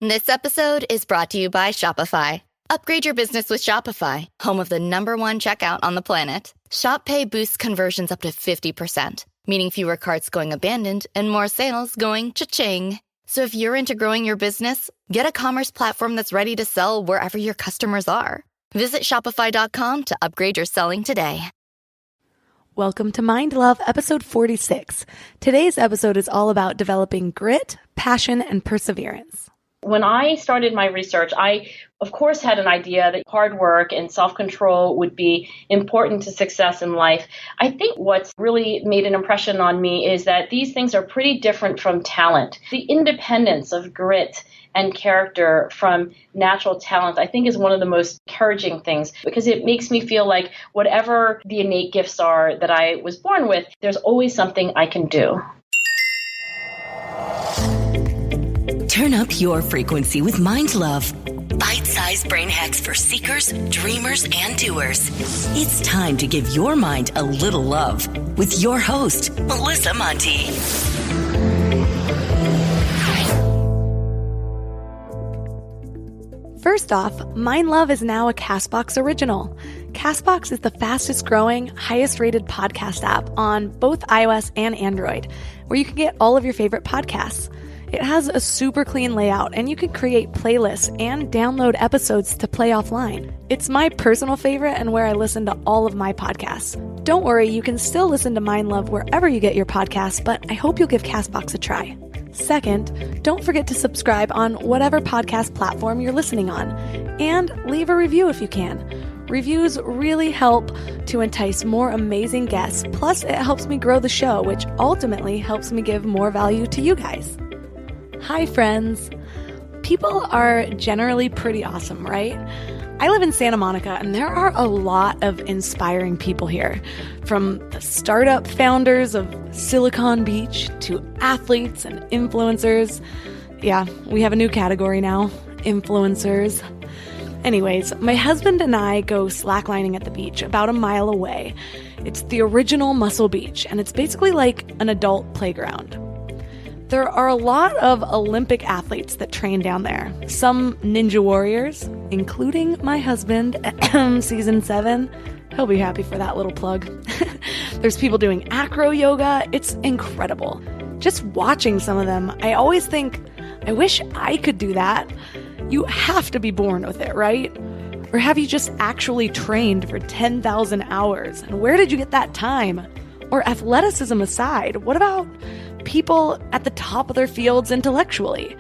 This episode is brought to you by Shopify. Upgrade your business with Shopify, home of the #1 checkout on the planet. Shop Pay boosts conversions up to 50%, meaning fewer carts going abandoned and more sales going cha-ching. So if you're into growing your business, get a commerce platform that's ready to sell wherever your customers are. Visit shopify.com to upgrade your selling today. Welcome to Mind Love, episode 46. Today's episode is all about developing grit, passion, and perseverance. When I started my research, I, of course, had an idea that hard work and self-control would be important to success in life. I think what's really made an impression on me is that these things are pretty different from talent. The independence of grit and character from natural talent, I think, is one of the most encouraging things, because it makes me feel like whatever the innate gifts are that I was born with, there's always something I can do. Turn up your frequency with Mind Love. Bite-sized brain hacks for seekers, dreamers, and doers. It's time to give your mind a little love with your host, Melissa Monti. First off, Mind Love is now a CastBox original. CastBox is the fastest growing, highest rated podcast app on both iOS and Android, where you can get all of your favorite podcasts. It has a super clean layout, and you can create playlists and download episodes to play offline. It's my personal favorite and where I listen to all of my podcasts. Don't worry, you can still listen to Mind Love wherever you get your podcasts, but I hope you'll give CastBox a try. Second, don't forget to subscribe on whatever podcast platform you're listening on, and leave a review if you can. Reviews really help to entice more amazing guests, plus it helps me grow the show, which ultimately helps me give more value to you guys. Hi, friends. People are generally pretty awesome, right? I live in Santa Monica, and there are a lot of inspiring people here. From the startup founders of Silicon Beach to athletes and influencers. Yeah, we have a new category now, influencers. Anyways, my husband and I go slacklining at the beach about a mile away. It's the original Muscle Beach, and it's basically like an adult playground. There are a lot of Olympic athletes that train down there. Some ninja warriors, including my husband, season 7. He'll be happy for that little plug. There's people doing acro yoga. It's incredible. Just watching some of them, I always think, I wish I could do that. You have to be born with it, right? Or have you just actually trained for 10,000 hours? And where did you get that time? Or athleticism aside, what about people at the top of their fields intellectually?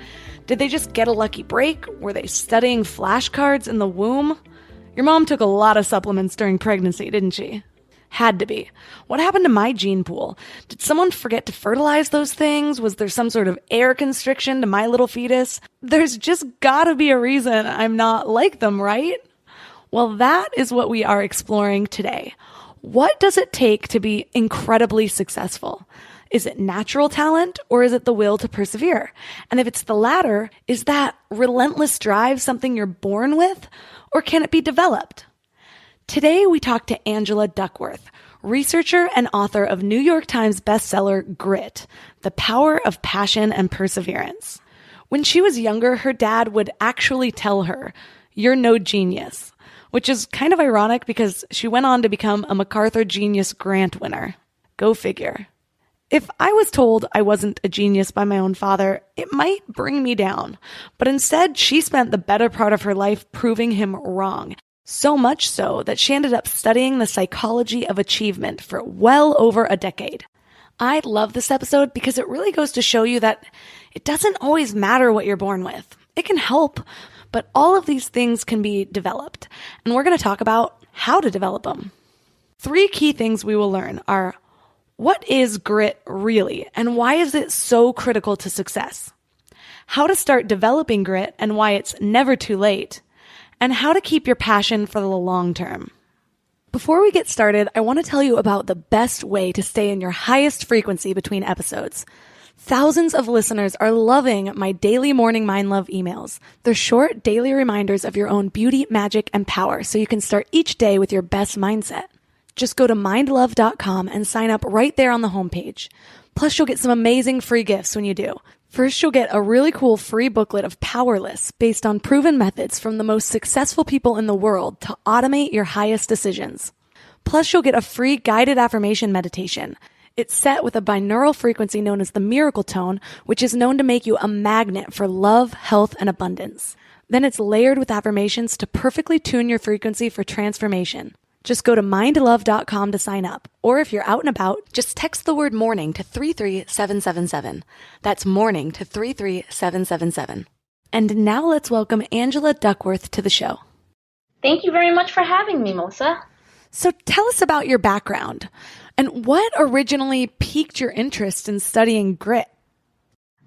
Did they just get a lucky break? Were they studying flashcards in the womb? Your mom took a lot of supplements during pregnancy, didn't she? Had to be. What happened to my gene pool? Did someone forget to fertilize those things? Was there some sort of air constriction to my little fetus? There's just gotta be a reason I'm not like them, right? Well, that is what we are exploring today. What does it take to be incredibly successful? Is it natural talent, or is it the will to persevere? And if it's the latter, is that relentless drive something you're born with, or can it be developed? Today, we talk to Angela Duckworth, researcher and author of New York Times bestseller Grit, The Power of Passion and Perseverance. When she was younger, her dad would actually tell her, "You're no genius," which is kind of ironic because she went on to become a MacArthur Genius Grant winner. Go figure. If I was told I wasn't a genius by my own father, it might bring me down. But instead, she spent the better part of her life proving him wrong. So much so that she ended up studying the psychology of achievement for well over a decade. I love this episode because it really goes to show you that it doesn't always matter what you're born with. It can help, but all of these things can be developed. And we're going to talk about how to develop them. 3 key things we will learn are: what is grit really, and why is it so critical to success? How to start developing grit and why it's never too late, and how to keep your passion for the long term. Before we get started, I want to tell you about the best way to stay in your highest frequency between episodes. Thousands of listeners are loving my daily morning Mind Love emails. They're short daily reminders of your own beauty, magic, and power so you can start each day with your best mindset. Just go to mindlove.com and sign up right there on the homepage. Plus, you'll get some amazing free gifts when you do. First, you'll get a really cool free booklet of Powerless based on proven methods from the most successful people in the world to automate your highest decisions. Plus, you'll get a free guided affirmation meditation. It's set with a binaural frequency known as the miracle tone, which is known to make you a magnet for love, health, and abundance. Then it's layered with affirmations to perfectly tune your frequency for transformation. Just go to mindlove.com to sign up. Or if you're out and about, just text the word morning to 33777. That's morning to 33777. And now let's welcome Angela Duckworth to the show. Thank you very much for having me, Melissa. So tell us about your background and what originally piqued your interest in studying grit.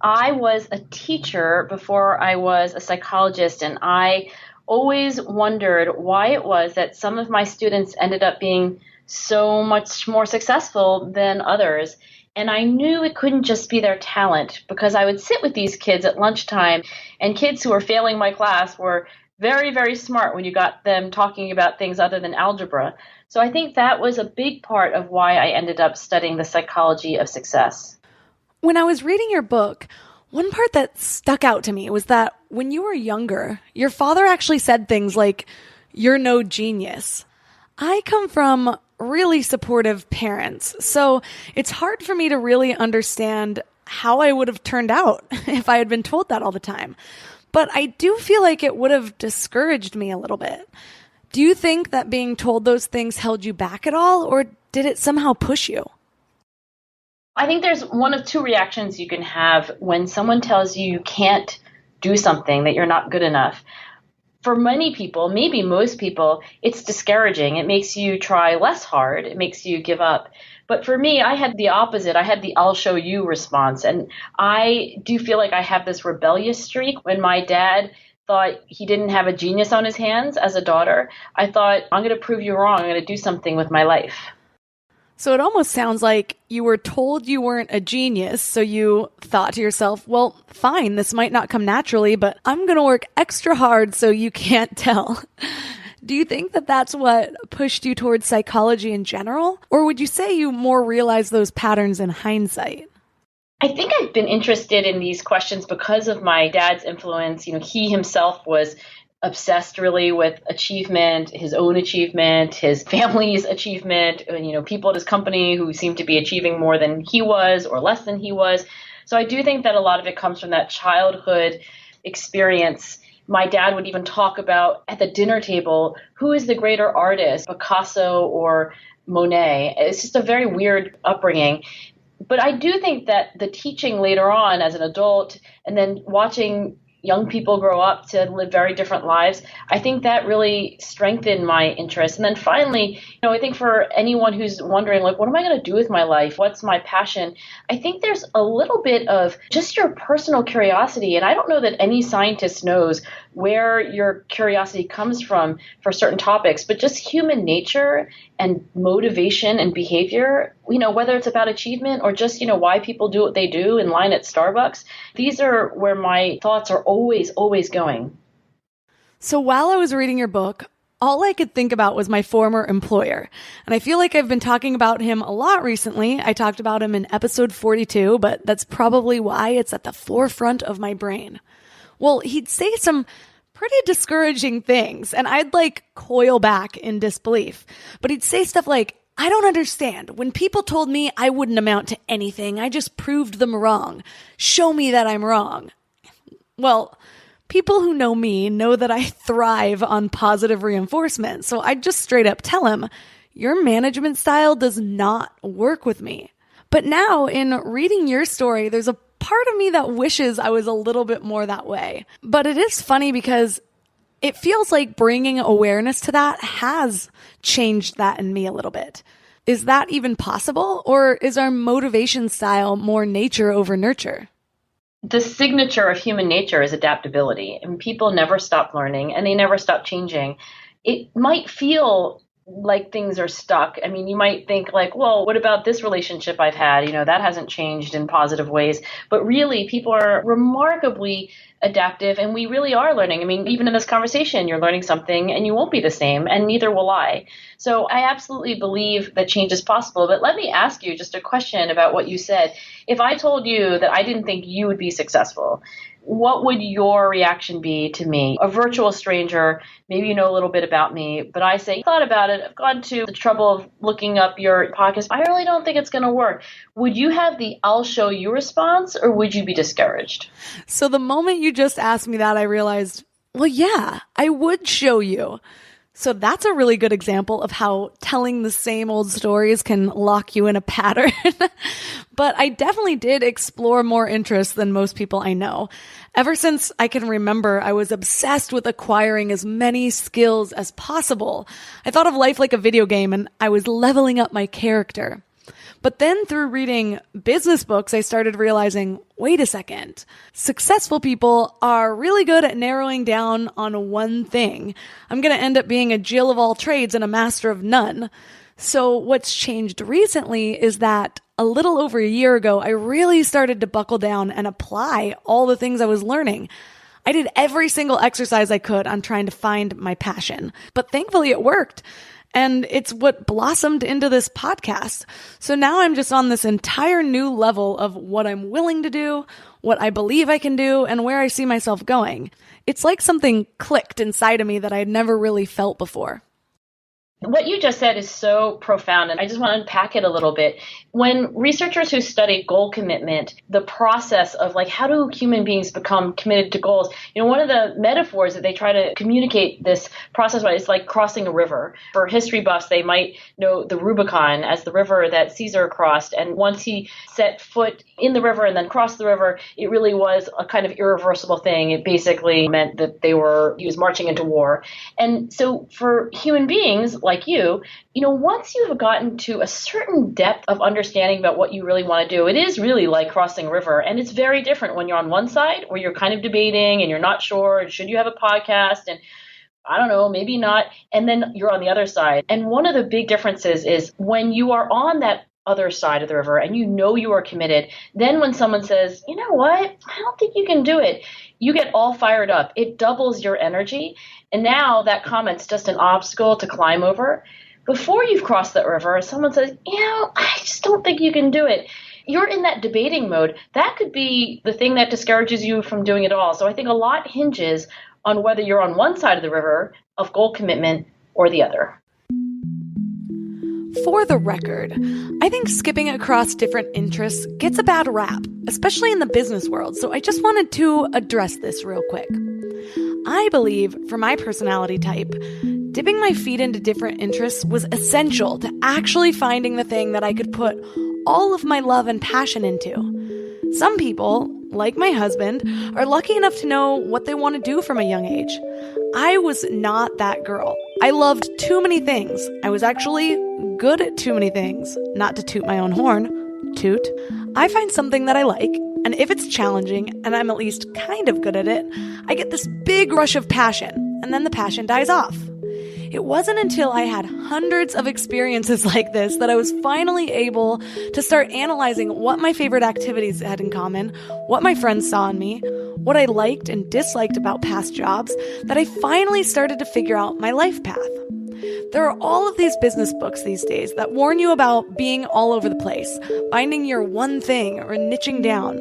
I was a teacher before I was a psychologist, and I always wondered why it was that some of my students ended up being so much more successful than others. And I knew it couldn't just be their talent, because I would sit with these kids at lunchtime, and kids who were failing my class were very, very smart when you got them talking about things other than algebra. So I think that was a big part of why I ended up studying the psychology of success. When I was reading your book, one part that stuck out to me was that when you were younger, your father actually said things like, "You're no genius." I come from really supportive parents, so it's hard for me to really understand how I would have turned out if I had been told that all the time. But I do feel like it would have discouraged me a little bit. Do you think that being told those things held you back at all, or did it somehow push you? I think there's one of two reactions you can have when someone tells you you can't do something, that you're not good enough. For many people, maybe most people, it's discouraging. It makes you try less hard. It makes you give up. But for me, I had the opposite. I had the "I'll show you" response. And I do feel like I have this rebellious streak. When my dad thought he didn't have a genius on his hands as a daughter, I thought, I'm going to prove you wrong. I'm going to do something with my life. So it almost sounds like you were told you weren't a genius, so you thought to yourself, well, fine, this might not come naturally, but I'm going to work extra hard so you can't tell. Do you think that that's what pushed you towards psychology in general? Or would you say you more realized those patterns in hindsight? I think I've been interested in these questions because of my dad's influence. He himself was obsessed really with achievement, his own achievement, his family's achievement, people at his company who seemed to be achieving more than he was or less than he was. So I do think that a lot of it comes from that childhood experience. My dad would even talk about at the dinner table, who is the greater artist, Picasso or Monet? It's just a very weird upbringing. But I do think that the teaching later on as an adult, and then watching young people grow up to live very different lives, I think that really strengthened my interest. And then finally, I think for anyone who's wondering, like, what am I going to do with my life? What's my passion? I think there's a little bit of just your personal curiosity. And I don't know that any scientist knows where your curiosity comes from for certain topics, but just human nature and motivation and behavior, whether it's about achievement or just, why people do what they do in line at Starbucks. These are where my thoughts are always, always going. So while I was reading your book, all I could think about was my former employer. And I feel like I've been talking about him a lot recently. I talked about him in episode 42, but that's probably why it's at the forefront of my brain. Well, he'd say some pretty discouraging things, and I'd coil back in disbelief. But he'd say stuff like, "I don't understand. When people told me I wouldn't amount to anything, I just proved them wrong. Show me that I'm wrong." Well, people who know me know that I thrive on positive reinforcement, so I'd just straight up tell him, "Your management style does not work with me." But now, in reading your story, there's a part of me that wishes I was a little bit more that way. But it is funny because it feels like bringing awareness to that has changed that in me a little bit. Is that even possible? Or is our motivation style more nature over nurture? The signature of human nature is adaptability, and people never stop learning and they never stop changing. It might feel like things are stuck. I mean, you might think like, well, what about this relationship I've had? That hasn't changed in positive ways. But really, people are remarkably adaptive, and we really are learning. I mean, even in this conversation, you're learning something and you won't be the same, and neither will I. So I absolutely believe that change is possible. But let me ask you just a question about what you said. If I told you that I didn't think you would be successful, what would your reaction be to me? A virtual stranger, maybe you know a little bit about me, but I say, thought about it, I've gone to the trouble of looking up your podcast. I really don't think it's going to work. Would you have the I'll show you response, or would you be discouraged? So the moment you just asked me that, I realized, well, yeah, I would show you. So that's a really good example of how telling the same old stories can lock you in a pattern. But I definitely did explore more interests than most people I know. Ever since I can remember, I was obsessed with acquiring as many skills as possible. I thought of life like a video game, and I was leveling up my character. But then through reading business books, I started realizing, wait a second, successful people are really good at narrowing down on one thing. I'm going to end up being a Jill of all trades and a master of none. So what's changed recently is that a little over a year ago, I really started to buckle down and apply all the things I was learning. I did every single exercise I could on trying to find my passion, but thankfully it worked. And it's what blossomed into this podcast. So now I'm just on this entire new level of what I'm willing to do, what I believe I can do, and where I see myself going. It's like something clicked inside of me that I had never really felt before. What you just said is so profound, and I just want to unpack it a little bit. When researchers who study goal commitment, the process of like, how do human beings become committed to goals? One of the metaphors that they try to communicate this process by is like crossing a river. For history buffs, they might know the Rubicon as the river that Caesar crossed. And once he set foot in the river and then crossed the river, it really was a kind of irreversible thing. It basically meant that he was marching into war. And so for human beings like you, once you've gotten to a certain depth of understanding about what you really want to do, it is really like crossing a river. And it's very different when you're on one side where you're kind of debating and you're not sure, and should you have a podcast? And I don't know, maybe not. And then you're on the other side. And one of the big differences is when you are on that other side of the river and you are committed, then when someone says, you know what, I don't think you can do it, you get all fired up. It doubles your energy. And now that comment's just an obstacle to climb over. Before you've crossed that river, someone says, I just don't think you can do it. You're in that debating mode. That could be the thing that discourages you from doing it all. So I think a lot hinges on whether you're on one side of the river of goal commitment or the other. For the record, I think skipping across different interests gets a bad rap, especially in the business world, so I just wanted to address this real quick. I believe, for my personality type, dipping my feet into different interests was essential to actually finding the thing that I could put all of my love and passion into. Some people, like my husband, are lucky enough to know what they want to do from a young age. I was not that girl. I loved too many things. I was actually good at too many things. Not to toot my own horn. Toot. I find something that I like, and if it's challenging, and I'm at least kind of good at it, I get this big rush of passion, and then the passion dies off. It wasn't until I had hundreds of experiences like this that I was finally able to start analyzing what my favorite activities had in common, what my friends saw in me, what I liked and disliked about past jobs, that I finally started to figure out my life path. There are all of these business books these days that warn you about being all over the place, finding your one thing or niching down.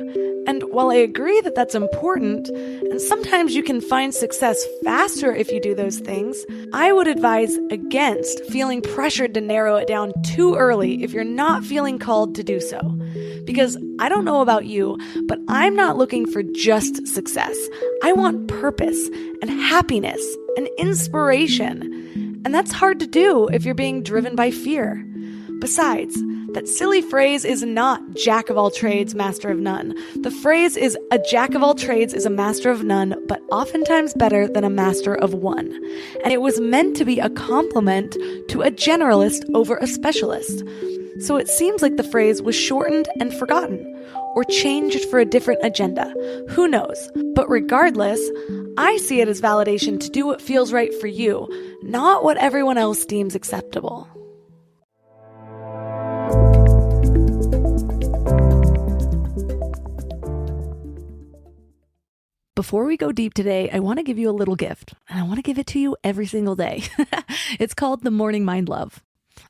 And while I agree that that's important, and sometimes you can find success faster if you do those things, I would advise against feeling pressured to narrow it down too early if you're not feeling called to do so. Because I don't know about you, but I'm not looking for just success. I want purpose and happiness and inspiration. And that's hard to do if you're being driven by fear. Besides, that silly phrase is not jack of all trades, master of none. The phrase is a jack of all trades is a master of none, but oftentimes better than a master of one. And it was meant to be a compliment to a generalist over a specialist. So it seems like the phrase was shortened and forgotten, or changed for a different agenda. Who knows? But regardless, I see it as validation to do what feels right for you, not what everyone else deems acceptable. Before we go deep today, I want to give you a little gift, and I want to give it to you every single day. It's called the Morning Mind Love.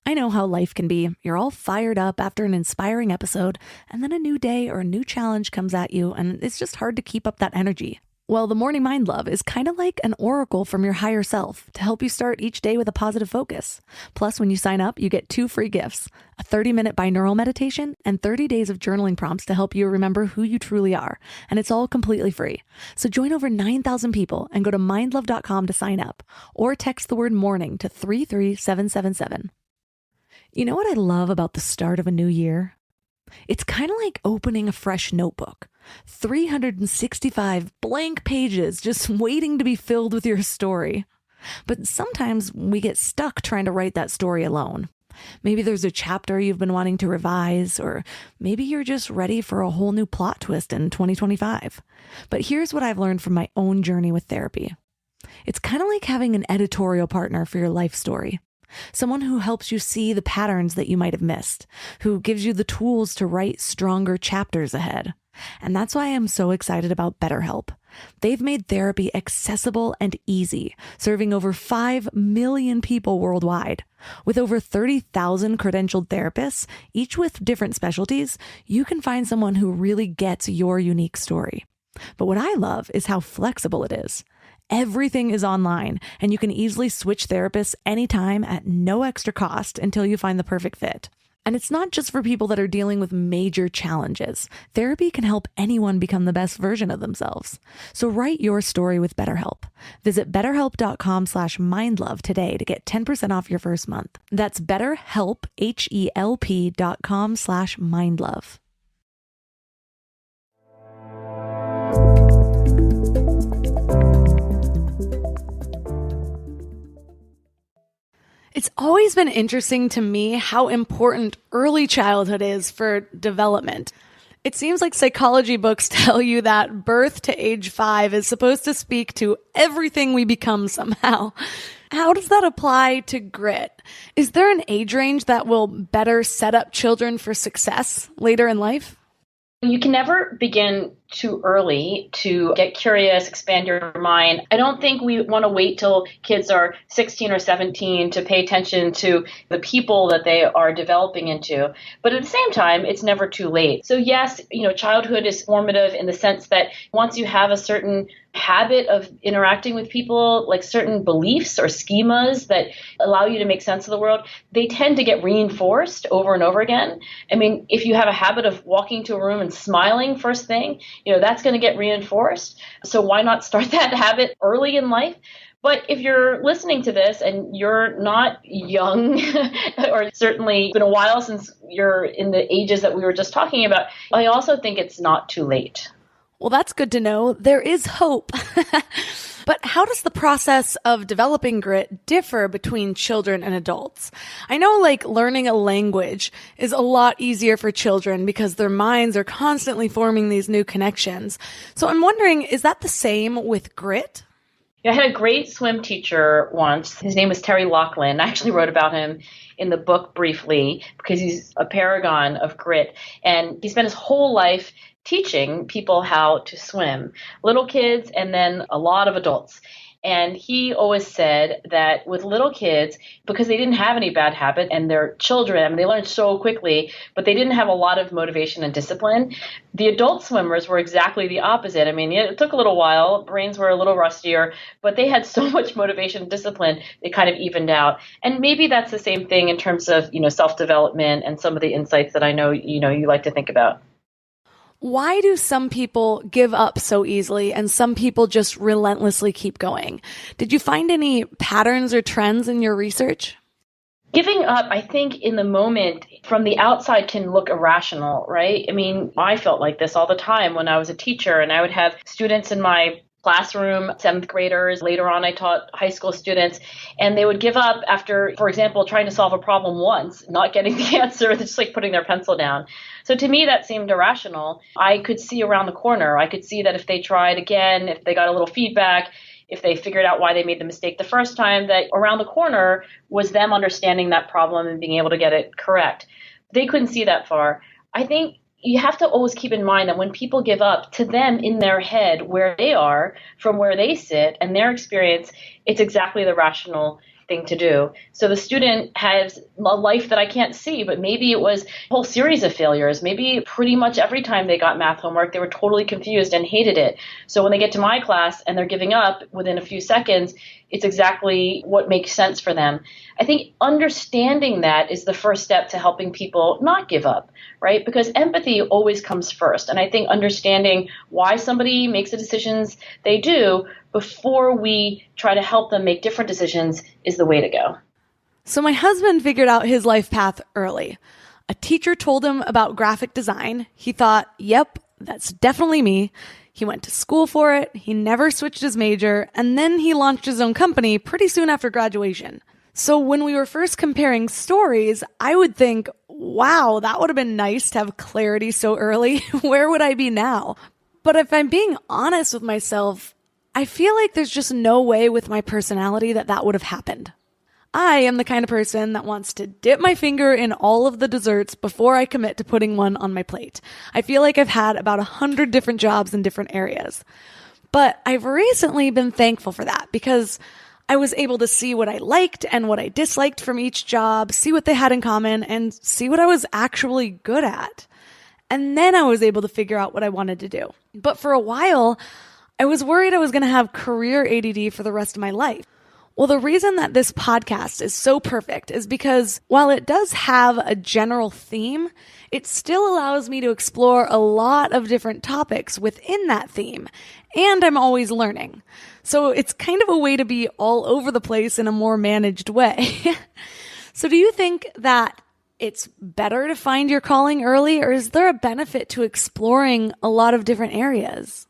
I know how life can be. You're all fired up after an inspiring episode, and then a new day or a new challenge comes at you, and it's just hard to keep up that energy. Well, the Morning Mind Love is kind of like an oracle from your higher self to help you start each day with a positive focus. Plus, when you sign up, you get 2 free gifts, a 30-minute binaural meditation and 30 days of journaling prompts to help you remember who you truly are. And it's all completely free. So join over 9,000 people and go to mindlove.com to sign up or text the word morning to 33777. You know what I love about the start of a new year? It's kind of like opening a fresh notebook. 365 blank pages just waiting to be filled with your story. But sometimes we get stuck trying to write that story alone. Maybe there's a chapter you've been wanting to revise, or maybe you're just ready for a whole new plot twist in 2025. But here's what I've learned from my own journey with therapy. It's kind of like having an editorial partner for your life story. Someone who helps you see the patterns that you might have missed, who gives you the tools to write stronger chapters ahead. And that's why I'm so excited about BetterHelp. They've made therapy accessible and easy, serving over 5 million people worldwide. With over 30,000 credentialed therapists, each with different specialties, you can find someone who really gets your unique story. But what I love is how flexible it is. Everything is online, and you can easily switch therapists anytime at no extra cost until you find the perfect fit. And it's not just for people that are dealing with major challenges. Therapy can help anyone become the best version of themselves. So write your story with BetterHelp. Visit betterhelp.com/mindlove today to get 10% off your first month. That's BetterHelp, HELP.com/mindlove. It's always been interesting to me how important early childhood is for development. It seems like psychology books tell you that birth to age 5 is supposed to speak to everything we become somehow. How does that apply to grit? Is there an age range that will better set up children for success later in life? You can never begin too early to get curious, expand your mind. I don't think we want to wait till kids are 16 or 17 to pay attention to the people that they are developing into. But at the same time, it's never too late. So yes, childhood is formative in the sense that once you have a certain habit of interacting with people, like certain beliefs or schemas that allow you to make sense of the world, they tend to get reinforced over and over again. I mean, if you have a habit of walking to a room and smiling first thing, that's going to get reinforced. So why not start that habit early in life? But if you're listening to this and you're not young, or certainly been a while since you're in the ages that we were just talking about, I also think it's not too late. Well, that's good to know. There is hope. But how does the process of developing grit differ between children and adults? I know learning a language is a lot easier for children because their minds are constantly forming these new connections. So I'm wondering, is that the same with grit? I had a great swim teacher once. His name was Terry Laughlin. I actually wrote about him in the book briefly because he's a paragon of grit. And he spent his whole life teaching people how to swim, little kids and then a lot of adults. And he always said that with little kids, because they didn't have any bad habit and they're children, they learned so quickly, but they didn't have a lot of motivation and discipline. The adult swimmers were exactly the opposite. I mean, it took a little while, brains were a little rustier, but they had so much motivation and discipline, it kind of evened out. And maybe that's the same thing in terms of, self-development and some of the insights that I know, you like to think about. Why do some people give up so easily and some people just relentlessly keep going? Did you find any patterns or trends in your research? Giving up, I think, in the moment from the outside can look irrational, right? I mean, I felt like this all the time when I was a teacher, and I would have students in my classroom, 7th graders. Later on, I taught high school students, and they would give up after, for example, trying to solve a problem once, not getting the answer, just like putting their pencil down. So to me, that seemed irrational. I could see around the corner. I could see that if they tried again, if they got a little feedback, if they figured out why they made the mistake the first time, that around the corner was them understanding that problem and being able to get it correct. They couldn't see that far. I think you have to always keep in mind that when people give up, to them in their head, where they are, from where they sit and their experience, it's exactly the rational thing to do. So the student has a life that I can't see, but maybe it was a whole series of failures. Maybe pretty much every time they got math homework, they were totally confused and hated it. So when they get to my class and they're giving up within a few seconds, it's exactly what makes sense for them. I think understanding that is the first step to helping people not give up, right? Because empathy always comes first. And I think understanding why somebody makes the decisions they do before we try to help them make different decisions is the way to go. So my husband figured out his life path early. A teacher told him about graphic design. He thought, yep, that's definitely me. He went to school for it. He never switched his major. And then he launched his own company pretty soon after graduation. So when we were first comparing stories, I would think, wow, that would have been nice to have clarity so early. Where would I be now? But if I'm being honest with myself, I feel like there's just no way with my personality that would have happened. I am the kind of person that wants to dip my finger in all of the desserts before I commit to putting one on my plate. I feel like I've had about 100 different jobs in different areas. But I've recently been thankful for that because I was able to see what I liked and what I disliked from each job, see what they had in common, and see what I was actually good at. And then I was able to figure out what I wanted to do. But for a while, I was worried I was going to have career ADD for the rest of my life. Well, the reason that this podcast is so perfect is because while it does have a general theme, it still allows me to explore a lot of different topics within that theme. And I'm always learning. So it's kind of a way to be all over the place in a more managed way. So do you think that it's better to find your calling early, or is there a benefit to exploring a lot of different areas?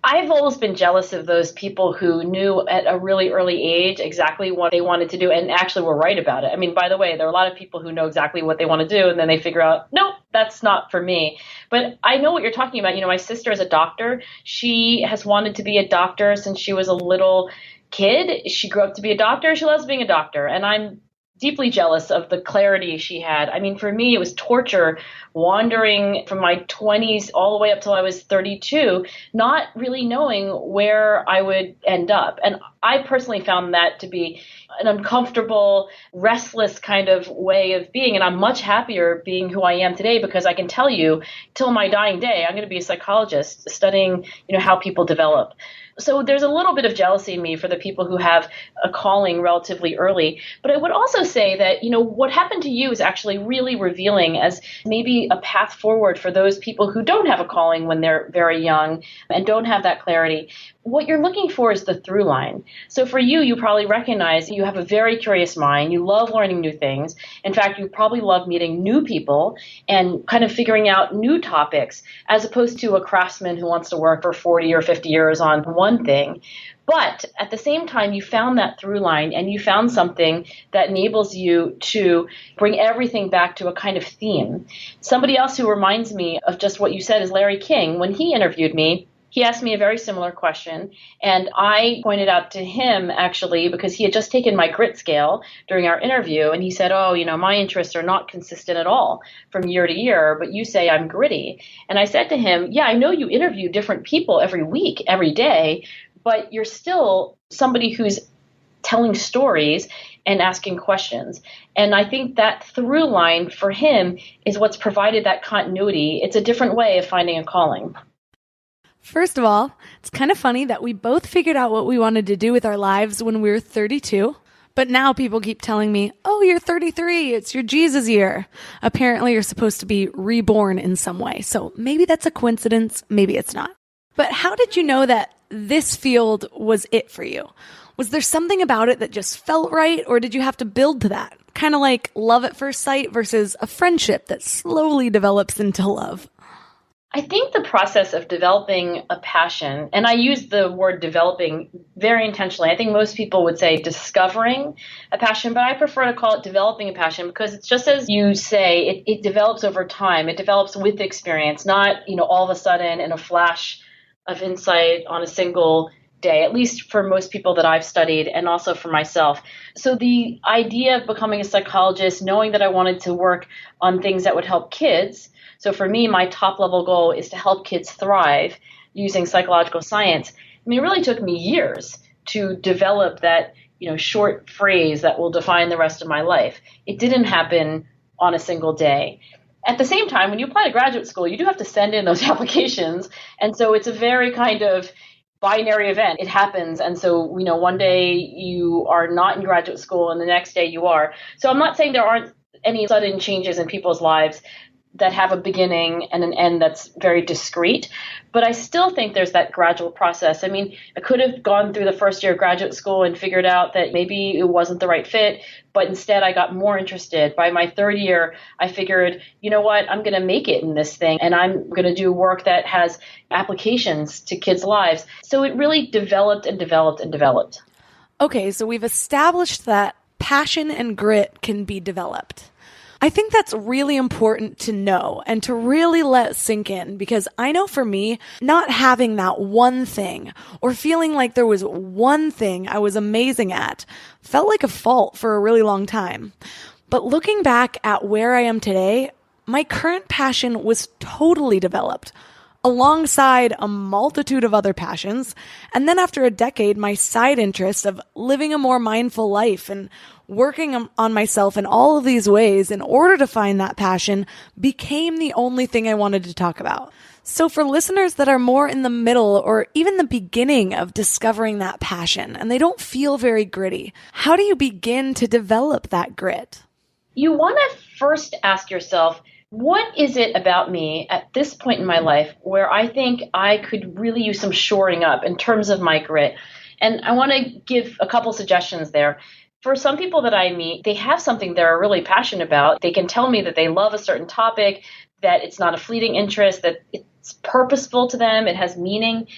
I've always been jealous of those people who knew at a really early age exactly what they wanted to do and actually were right about it. I mean, by the way, there are a lot of people who know exactly what they want to do and then they figure out, nope, that's not for me. But I know what you're talking about. You know, my sister is a doctor. She has wanted to be a doctor since she was a little kid. She grew up to be a doctor. She loves being a doctor. And I'm deeply jealous of the clarity she had. I mean, for me, it was torture wandering from my 20s all the way up till I was 32, not really knowing where I would end up. And I personally found that to be an uncomfortable, restless kind of way of being. And I'm much happier being who I am today because I can tell you till my dying day, I'm going to be a psychologist studying, how people develop. So there's a little bit of jealousy in me for the people who have a calling relatively early. But I would also say that, what happened to you is actually really revealing as maybe a path forward for those people who don't have a calling when they're very young and don't have that clarity. What you're looking for is the through line. So for you, you probably recognize you have a very curious mind. You love learning new things. In fact, you probably love meeting new people and kind of figuring out new topics as opposed to a craftsman who wants to work for 40 or 50 years on one thing. But at the same time, you found that through line and you found something that enables you to bring everything back to a kind of theme. Somebody else who reminds me of just what you said is Larry King. When he interviewed me, he asked me a very similar question, and I pointed out to him, actually, because he had just taken my grit scale during our interview, and he said, my interests are not consistent at all from year to year, but you say I'm gritty. And I said to him, yeah, I know you interview different people every week, every day, but you're still somebody who's telling stories and asking questions. And I think that through line for him is what's provided that continuity. It's a different way of finding a calling. First of all, it's kind of funny that we both figured out what we wanted to do with our lives when we were 32. But now people keep telling me, oh, you're 33. It's your Jesus year. Apparently, you're supposed to be reborn in some way. So maybe that's a coincidence. Maybe it's not. But how did you know that this field was it for you? Was there something about it that just felt right? Or did you have to build to that? Kind of like love at first sight versus a friendship that slowly develops into love. I think the process of developing a passion, and I use the word developing very intentionally. I think most people would say discovering a passion, but I prefer to call it developing a passion because it's just as you say, it develops over time. It develops with experience, not, all of a sudden in a flash of insight on a single day, at least for most people that I've studied and also for myself. So the idea of becoming a psychologist, knowing that I wanted to work on things that would help kids. So for me, my top level goal is to help kids thrive using psychological science. It really took me years to develop that, short phrase that will define the rest of my life. It didn't happen on a single day. At the same time, when you apply to graduate school, you do have to send in those applications. And so it's a very kind of binary event. It happens. And so, one day you are not in graduate school and the next day you are. So I'm not saying there aren't any sudden changes in people's lives that have a beginning and an end that's very discrete. But I still think there's that gradual process. I could have gone through the first year of graduate school and figured out that maybe it wasn't the right fit, but instead I got more interested. By my third year, I figured, you know what, I'm going to make it in this thing, and I'm going to do work that has applications to kids' lives. So it really developed and developed and developed. Okay, so we've established that passion and grit can be developed. I think that's really important to know and to really let sink in, because I know for me, not having that one thing or feeling like there was one thing I was amazing at felt like a fault for a really long time. But looking back at where I am today, my current passion was totally developed alongside a multitude of other passions. And then after a decade, my side interest of living a more mindful life and working on myself in all of these ways in order to find that passion became the only thing I wanted to talk about. So for listeners that are more in the middle or even the beginning of discovering that passion and they don't feel very gritty, how do you begin to develop that grit? You want to first ask yourself, what is it about me at this point in my life where I think I could really use some shoring up in terms of my grit? And I want to give a couple suggestions there. For some people that I meet, they have something they're really passionate about. They can tell me that they love a certain topic, that it's not a fleeting interest, that it's purposeful to them, it has meaning,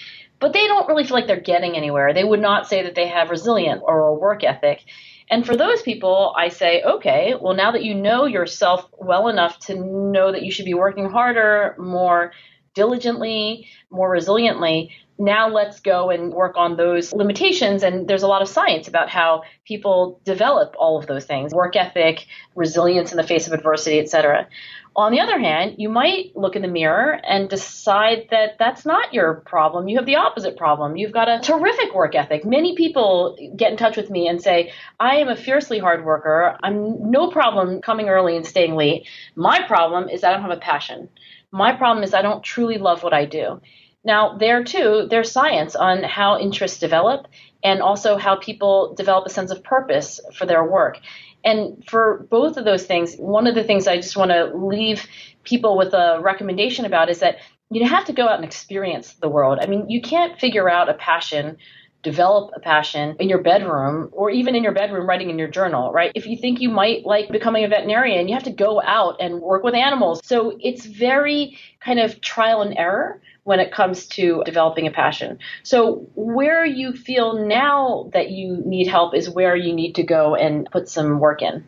but they don't really feel like they're getting anywhere. They would not say that they have resilient or a work ethic. And for those people, I say, okay, well, now that you know yourself well enough to know that you should be working harder, more diligently, more resiliently, now let's go and work on those limitations. And there's a lot of science about how people develop all of those things, work ethic, resilience in the face of adversity, et cetera. On the other hand, you might look in the mirror and decide that that's not your problem. You have the opposite problem. You've got a terrific work ethic. Many people get in touch with me and say, I am a fiercely hard worker. I'm no problem coming early and staying late. My problem is I don't have a passion. My problem is I don't truly love what I do. Now, there too, there's science on how interests develop and also how people develop a sense of purpose for their work. And for both of those things, one of the things I just want to leave people with a recommendation about is that you have to go out and experience the world. You can't figure out a passion, develop a passion in your bedroom or even in your bedroom writing in your journal, right? If you think you might like becoming a veterinarian, you have to go out and work with animals. So it's very kind of trial and error when it comes to developing a passion. So where you feel now that you need help is where you need to go and put some work in.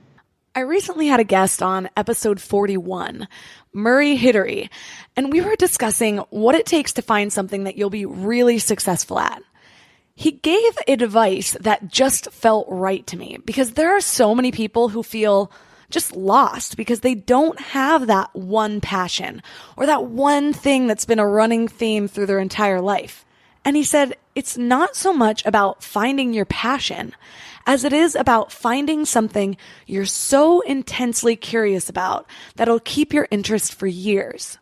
I recently had a guest on episode 41, Murray Hittery, and we were discussing what it takes to find something that you'll be really successful at. He gave advice that just felt right to me because there are so many people who feel just lost because they don't have that one passion or that one thing that's been a running theme through their entire life. And he said, it's not so much about finding your passion as it is about finding something you're so intensely curious about that'll keep your interest for years.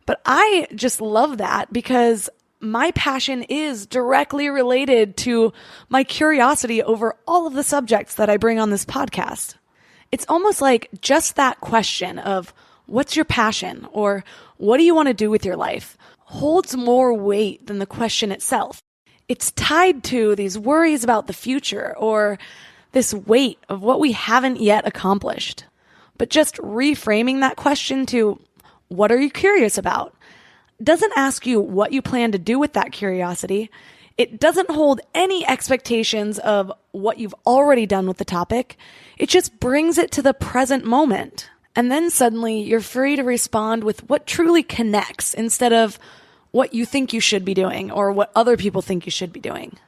But I just love that because my passion is directly related to my curiosity over all of the subjects that I bring on this podcast. It's almost like just that question of what's your passion or what do you want to do with your life holds more weight than the question itself. It's tied to these worries about the future or this weight of what we haven't yet accomplished. But just reframing that question to what are you curious about doesn't ask you what you plan to do with that curiosity. It doesn't hold any expectations of what you've already done with the topic. It just brings it to the present moment. And then suddenly you're free to respond with what truly connects instead of what you think you should be doing or what other people think you should be doing.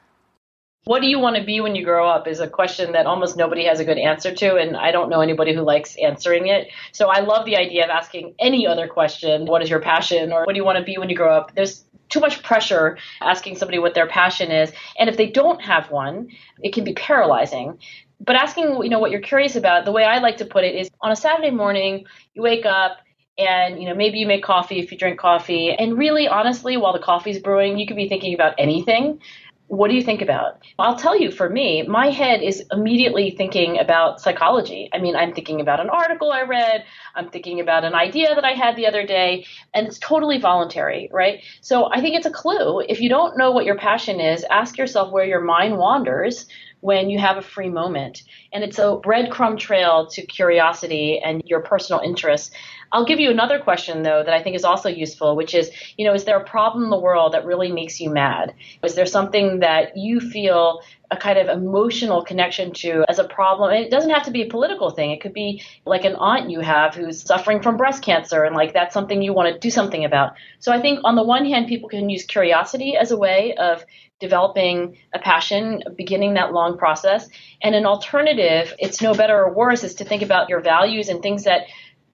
What do you want to be when you grow up is a question that almost nobody has a good answer to, and I don't know anybody who likes answering it. So I love the idea of asking any other question. What is your passion? Or what do you want to be when you grow up? There's too much pressure asking somebody what their passion is. And if they don't have one, it can be paralyzing. But asking, what you're curious about, the way I like to put it is on a Saturday morning, you wake up and, maybe you make coffee if you drink coffee. And really, honestly, while the coffee's brewing, you could be thinking about anything. What do you think about? I'll tell you, for me, my head is immediately thinking about psychology. I'm thinking about an article I read. I'm thinking about an idea that I had the other day, and it's totally voluntary, right? So I think it's a clue. If you don't know what your passion is, ask yourself where your mind wanders when you have a free moment. And it's a breadcrumb trail to curiosity and your personal interests. I'll give you another question, though, that I think is also useful, which is, is there a problem in the world that really makes you mad? Is there something that you feel a kind of emotional connection to as a problem? And it doesn't have to be a political thing. It could be like an aunt you have who's suffering from breast cancer, and like that's something you want to do something about. So I think on the one hand, people can use curiosity as a way of developing a passion, beginning that long process. And an alternative, it's no better or worse, is to think about your values and things that